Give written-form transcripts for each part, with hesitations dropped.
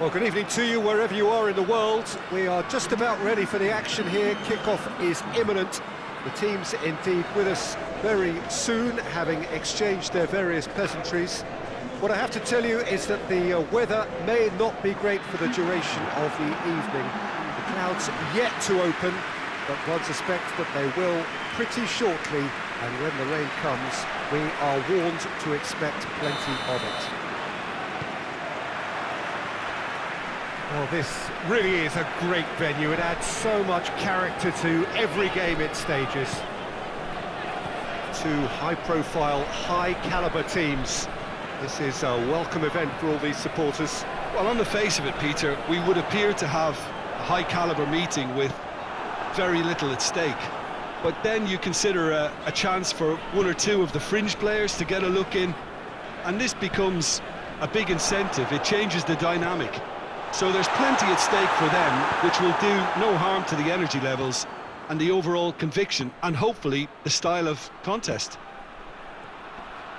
Well, good evening to you wherever you are in the world. We are just about ready for the action here. Kickoff is imminent. The team's indeed with us very soon, having exchanged their various pleasantries. What I have to tell you is that the weather may not be great for the duration of the evening. The clouds yet to open, but one suspects that they will pretty shortly, and when the rain comes, we are warned to expect plenty of it. Well, this really is a great venue. It adds so much character to every game it stages. Two high-profile, high-caliber teams. This is a welcome event for all these supporters. Well, on the face of it, Peter, we would appear to have a high-caliber meeting with very little at stake. But then you consider a chance for one or two of the fringe players to get a look in, and this becomes a big incentive. It changes the dynamic. So there's plenty at stake for them, which will do no harm to the energy levels and the overall conviction, and hopefully the style of contest.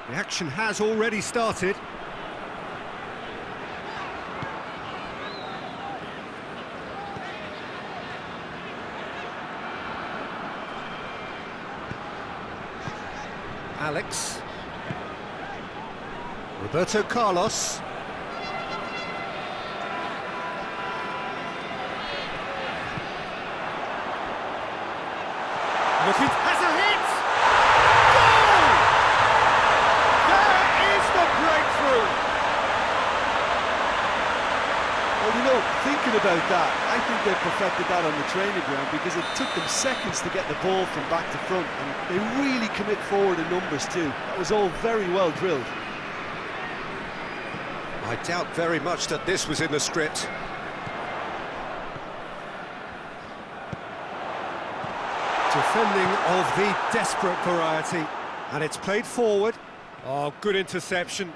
The action has already started. Alex. Roberto Carlos. Looking, has a hit! Goal! There is the breakthrough! Well, you know, thinking about that, I think they perfected that on the training ground because it took them seconds to get the ball from back to front, and they really commit forward in numbers too. That was all very well drilled. I doubt very much that this was in the script. Defending of the desperate variety, and it's played forward. Oh, good interception.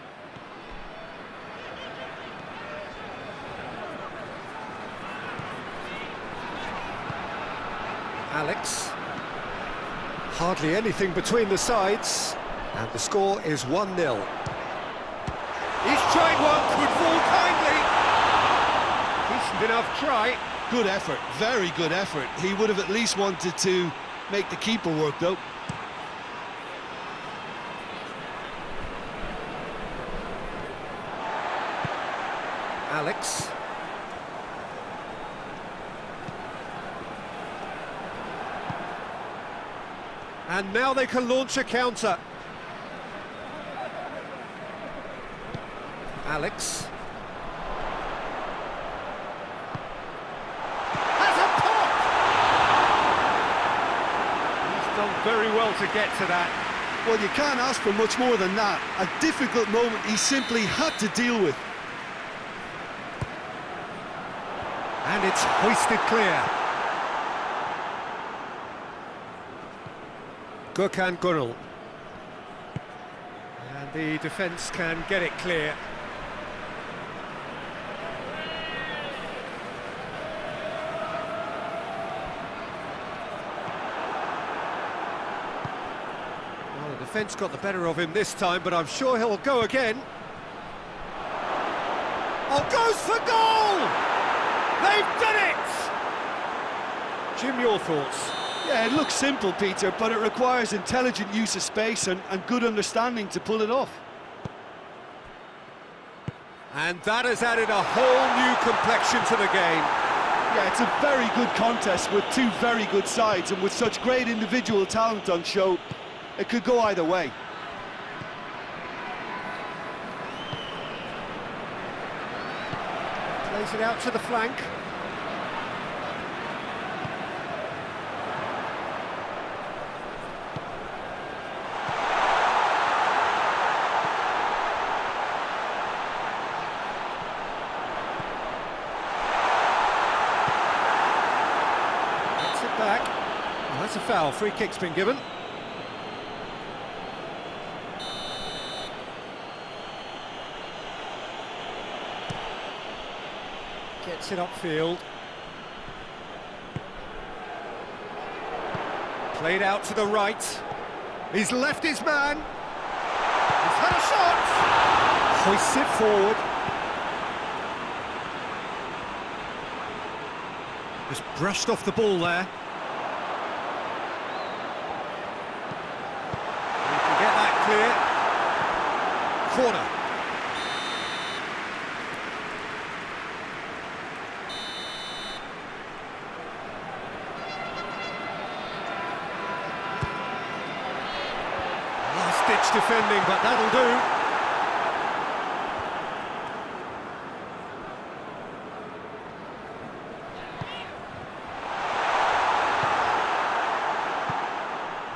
Alex. Hardly anything between the sides, and the score is 1-0. He's tried one, could fall kindly. Decent enough try. Good effort, very good effort. He would have at least wanted to make the keeper work, though. Alex. And now they can launch a counter. Alex. Very well to get to that. Well, you can't ask for much more than that. A difficult moment he simply had to deal with. And it's hoisted clear. Gökhan Gönül. And the defence can get it clear. Defence got the better of him this time, but I'm sure he'll go again. Oh, goes for goal! They've done it! Jim, your thoughts? Yeah, it looks simple, Peter, but it requires intelligent use of space and good understanding to pull it off. And that has added a whole new complexion to the game. Yeah, it's a very good contest with two very good sides, and with such great individual talent on show, it could go either way. Plays it out to the flank. Gets it back. Well, that's a foul. Free kick's been given. Gets it upfield. Played out to the right. He's left his man. He's had a shot. Hoists it forward. Just brushed off the ball there. He can get that clear. Corner. Last-ditch defending, but that'll do.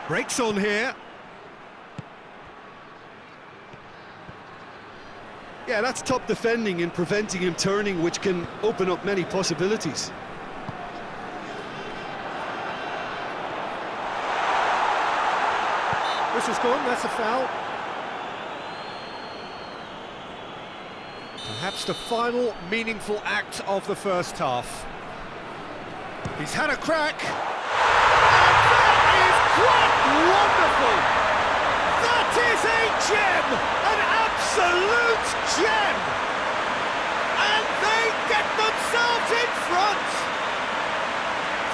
Breaks on here. Yeah, that's top defending and preventing him turning, which can open up many possibilities. Whistle's gone, that's a foul. Perhaps the final meaningful act of the first half. He's had a crack. Quite wonderful! That is a gem! An absolute gem! And they get themselves in front!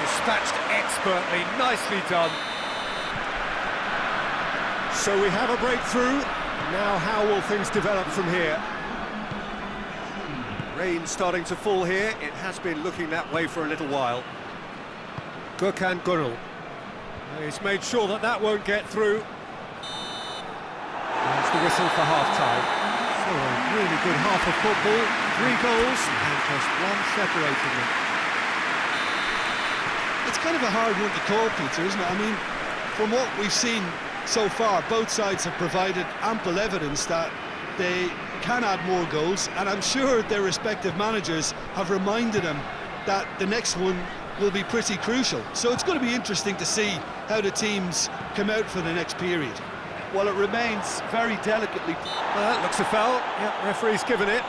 Dispatched expertly, nicely done. So we have a breakthrough. Now how will things develop from here? Rain starting to fall here. It has been looking that way for a little while. Gökhan Gürel. He's made sure that that won't get through. There's the whistle for half-time. So a really good half of football, 3 goals and just one separating them. It's kind of a hard one to call, Peter, isn't it? I mean, from what we've seen so far, both sides have provided ample evidence that they can add more goals, and I'm sure their respective managers have reminded them that the next one will be pretty crucial. So it's going to be interesting to see how the teams come out for the next period. Well, it remains very delicately. Well, that looks a foul. Yep, referee's given it.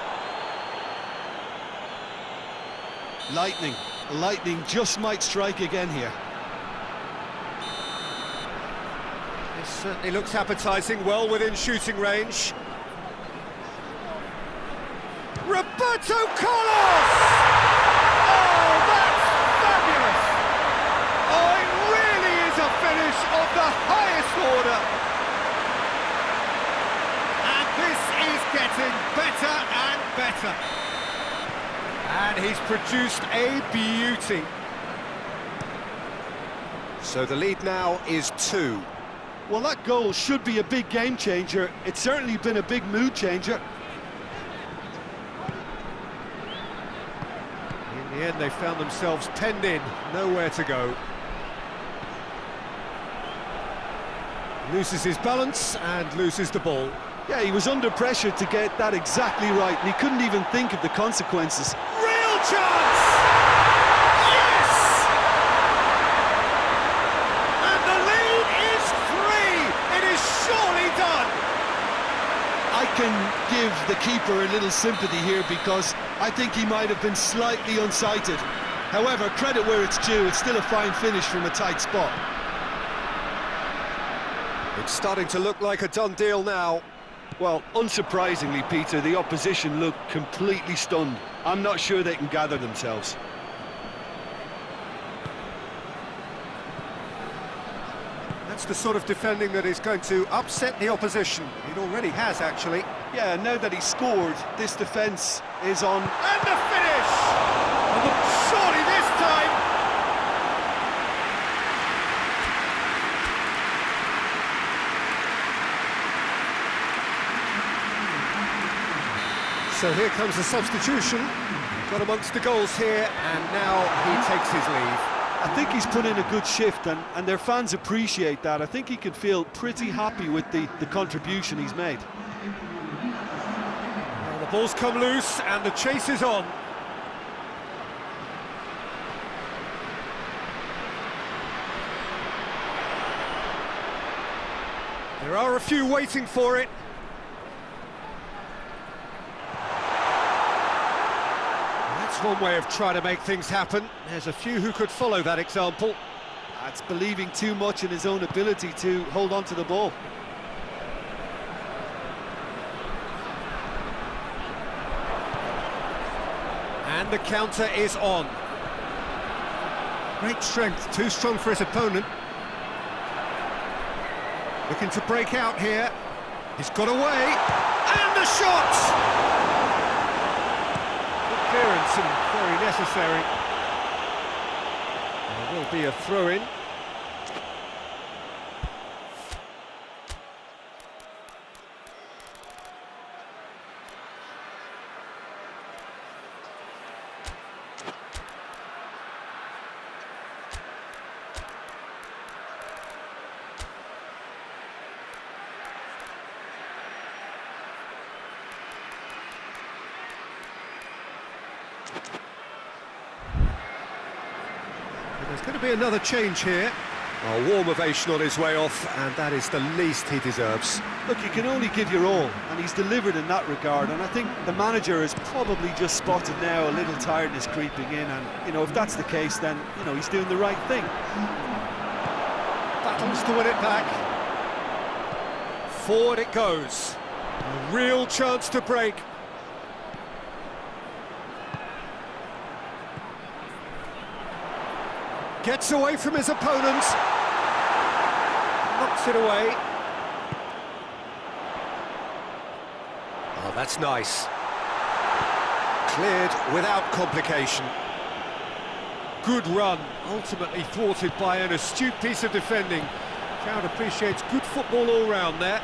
Lightning just might strike again here. This certainly looks appetising, well within shooting range. Roberto Carlos! Oh, that's fabulous! Oh, it really is a finish of the highest order. And this is getting better and better. And he's produced a beauty. So the lead now is 2. Well, that goal should be a big game changer. It's certainly been a big mood changer. In the end, they found themselves penned in, nowhere to go. Loses his balance and loses the ball. Yeah, he was under pressure to get that exactly right, and he couldn't even think of the consequences. Real chance! Yes! And the lead is 3! It is surely done! I can give the keeper a little sympathy here because I think he might have been slightly unsighted. However, credit where it's due, it's still a fine finish from a tight spot. It's starting to look like a done deal now. Well, unsurprisingly, Peter, the opposition look completely stunned. I'm not sure they can gather themselves. That's the sort of defending that is going to upset the opposition. It already has, actually. Yeah, now that he's scored, this defence is on. And the finish! Surely this time! So here comes the substitution. Got amongst the goals here, and now he takes his leave. I think he's put in a good shift, and their fans appreciate that. I think he could feel pretty happy with the contribution he's made. Well, the ball's come loose, and the chase is on. There are a few waiting for it. That's one way of trying to make things happen. There's a few who could follow that example. That's believing too much in his own ability to hold on to the ball. And the counter is on. Great strength, too strong for his opponent. Looking to break out here. He's got away, and the shot! Good clearance and very necessary. There will be a throw-in. There's going to be another change here. A warm ovation on his way off, and that is the least he deserves. Look, you can only give your all, and he's delivered in that regard, and I think the manager has probably just spotted now a little tiredness creeping in, and, you know, if that's the case, then, you know, he's doing the right thing. Battles to win it back. Forward it goes. A real chance to break. Gets away from his opponent. Knocks it away. Oh, that's nice. Cleared without complication. Good run, ultimately thwarted by an astute piece of defending. Crowd appreciates good football all round there.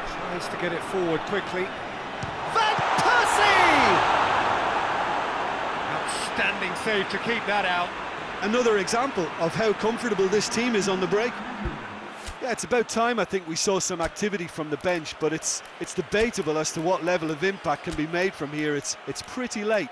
Tries to get it forward quickly. Van Persie! Outstanding save to keep that out. Another example of how comfortable this team is on the break. Yeah, it's about time I think we saw some activity from the bench, but it's debatable as to what level of impact can be made from here. It's pretty late.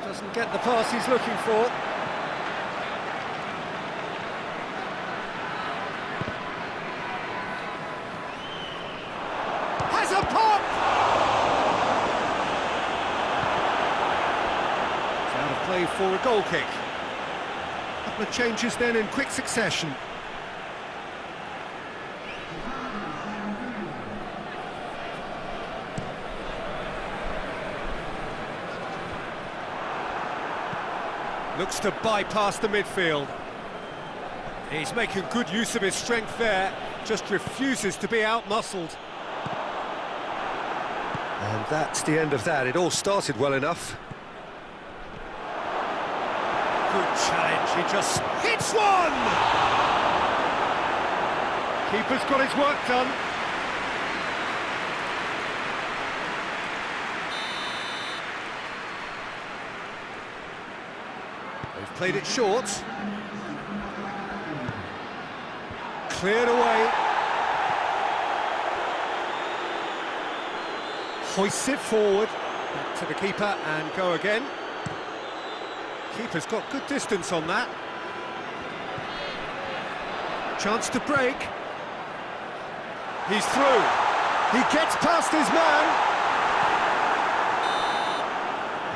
Doesn't get the pass he's looking for. Has a pop! It's out of play for a goal kick. A couple of changes then in quick succession. Looks to bypass the midfield. He's making good use of his strength there, just refuses to be out-muscled. And that's the end of that. It all started well enough. Good challenge, he just hits one! Keeper's got his work done. They've played it short. Cleared away. Hoists it forward. Back to the keeper and go again. Keeper's got good distance on that. Chance to break. He's through. He gets past his man.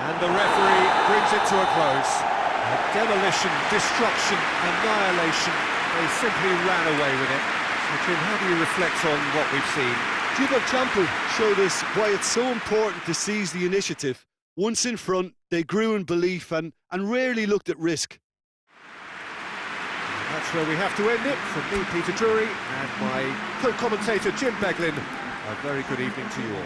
And the referee brings it to a close. Demolition, destruction, annihilation. They simply ran away with it. So, Jim, how do you reflect on what we've seen? Thibaut Champu showed us why it's so important to seize the initiative. Once in front, they grew in belief and rarely looked at risk. And that's where we have to end it. From me, Peter Drury, and my co-commentator, Jim Beglin. A very good evening to you all.